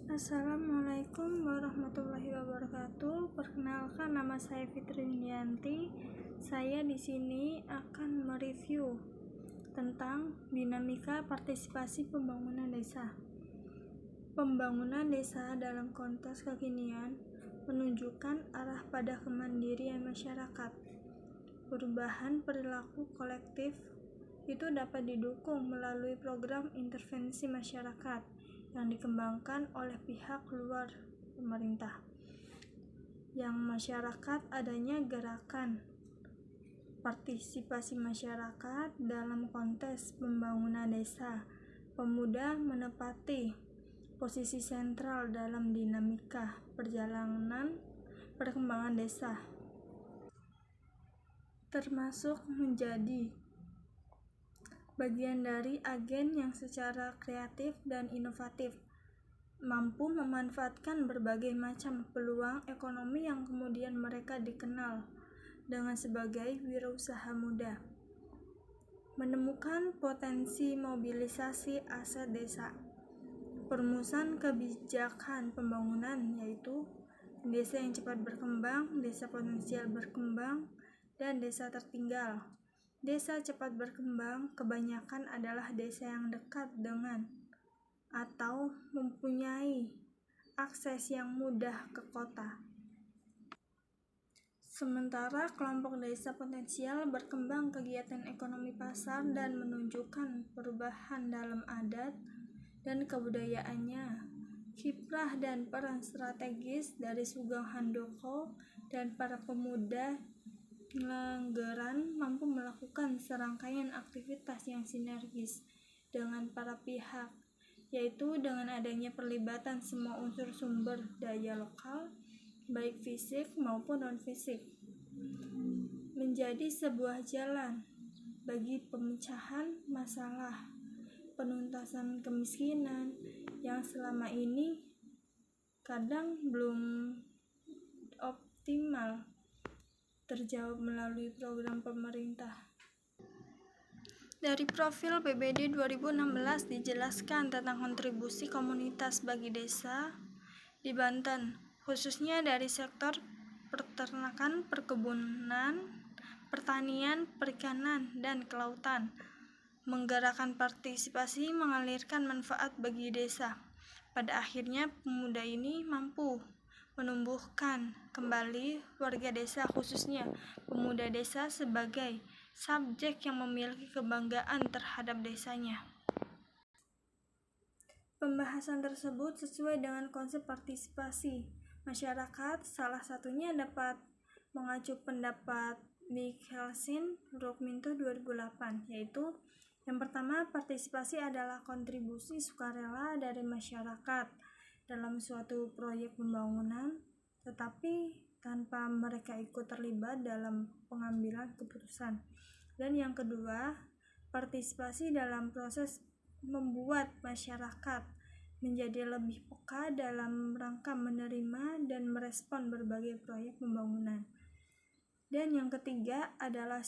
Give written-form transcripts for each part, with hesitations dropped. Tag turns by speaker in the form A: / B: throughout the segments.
A: Assalamualaikum warahmatullahi wabarakatuh. Perkenalkan, nama saya Fitri Indianti. Saya di sini akan mereview tentang dinamika partisipasi pembangunan desa. Pembangunan desa dalam konteks kekinian menunjukkan arah pada kemandirian masyarakat. Perubahan perilaku kolektif itu dapat didukung melalui program intervensi masyarakat yang dikembangkan oleh pihak luar pemerintah. Yang masyarakat adanya gerakan partisipasi masyarakat dalam konteks pembangunan desa. Pemuda menepati posisi sentral dalam dinamika perjalanan perkembangan desa, termasuk menjadi bagian dari agen yang secara kreatif dan inovatif mampu memanfaatkan berbagai macam peluang ekonomi yang kemudian mereka dikenal dengan sebagai wirausaha muda. Menemukan potensi mobilisasi aset desa. Perumusan kebijakan pembangunan yaitu desa yang cepat berkembang, desa potensial berkembang, dan desa tertinggal. Desa cepat berkembang kebanyakan adalah desa yang dekat dengan atau mempunyai akses yang mudah ke kota. Sementara kelompok desa potensial berkembang kegiatan ekonomi pasar dan menunjukkan perubahan dalam adat dan kebudayaannya. Kiprah dan peran strategis dari Sugeng Handoko dan para pemuda Nglegeran mampu melakukan serangkaian aktivitas yang sinergis dengan para pihak, yaitu dengan adanya perlibatan semua unsur sumber daya lokal, baik fisik maupun non-fisik, menjadi sebuah jalan bagi pemecahan masalah penuntasan kemiskinan yang selama ini kadang belum optimal terjawab melalui program pemerintah. Dari profil PBD 2016 dijelaskan tentang kontribusi komunitas bagi desa di Banten, khususnya dari sektor peternakan, perkebunan, pertanian, perikanan, dan kelautan. Menggerakkan partisipasi mengalirkan manfaat bagi desa. Pada akhirnya pemuda ini mampu menumbuhkan kembali warga desa, khususnya pemuda desa, sebagai subjek yang memiliki kebanggaan terhadap desanya. Pembahasan tersebut sesuai dengan konsep partisipasi masyarakat. Salah satunya dapat mengacu pendapat Michelson Rukminto 2008, yaitu yang pertama, partisipasi adalah kontribusi sukarela dari masyarakat dalam suatu proyek pembangunan, tetapi tanpa mereka ikut terlibat dalam pengambilan keputusan. Dan yang kedua, partisipasi dalam proses membuat masyarakat menjadi lebih peka dalam rangka menerima dan merespon berbagai proyek pembangunan. Dan yang ketiga adalah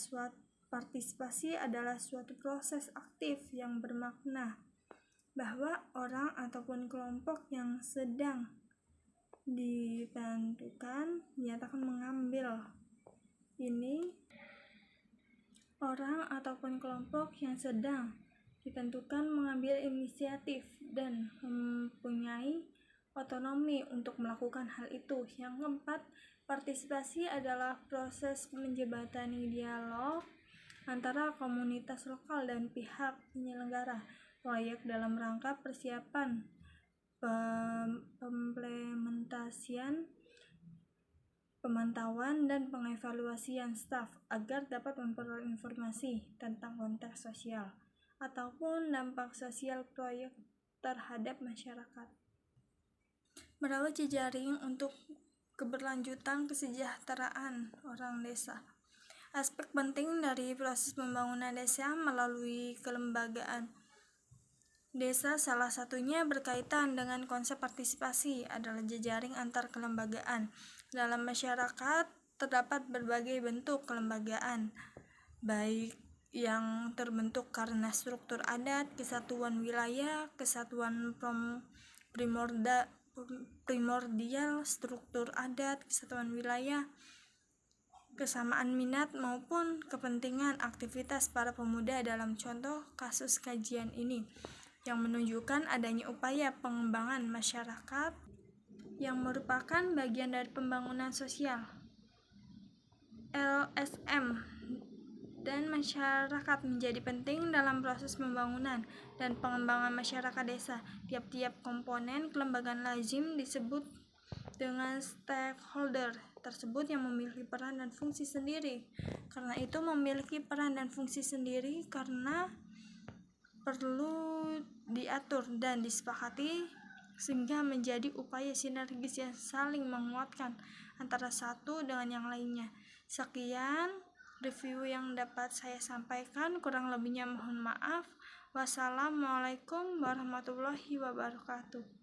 A: partisipasi adalah suatu proses aktif yang bermakna bahwa orang ataupun kelompok yang sedang ditentukan dinyatakan mengambil. Ini orang ataupun kelompok yang sedang ditentukan mengambil inisiatif dan mempunyai otonomi untuk melakukan hal itu. Yang keempat, partisipasi adalah proses menjembatani dialog antara komunitas lokal dan pihak penyelenggara proyek dalam rangka persiapan implementasian, pemantauan, dan pengevaluasian staf agar dapat memperoleh informasi tentang konteks sosial ataupun dampak sosial proyek terhadap masyarakat. Merawat jejaring untuk keberlanjutan kesejahteraan orang desa. Aspek penting dari proses pembangunan desa melalui kelembagaan desa, salah satunya berkaitan dengan konsep partisipasi adalah jejaring antar kelembagaan. Dalam masyarakat terdapat berbagai bentuk kelembagaan, baik yang terbentuk karena struktur adat, kesatuan wilayah, kesatuan primordial, struktur adat, kesatuan wilayah, kesamaan minat maupun kepentingan aktivitas para pemuda dalam contoh kasus kajian ini, yang menunjukkan adanya upaya pengembangan masyarakat yang merupakan bagian dari pembangunan sosial LSM, dan masyarakat menjadi penting dalam proses pembangunan dan pengembangan masyarakat desa. Tiap-tiap komponen kelembagaan lazim disebut dengan stakeholder tersebut yang memiliki peran dan fungsi sendiri. Karena itu memiliki peran dan fungsi sendiri karena perlu diatur dan disepakati sehingga menjadi upaya sinergis yang saling menguatkan antara satu dengan yang lainnya. Sekian review yang dapat saya sampaikan, kurang lebihnya mohon maaf. Wassalamualaikum warahmatullahi wabarakatuh.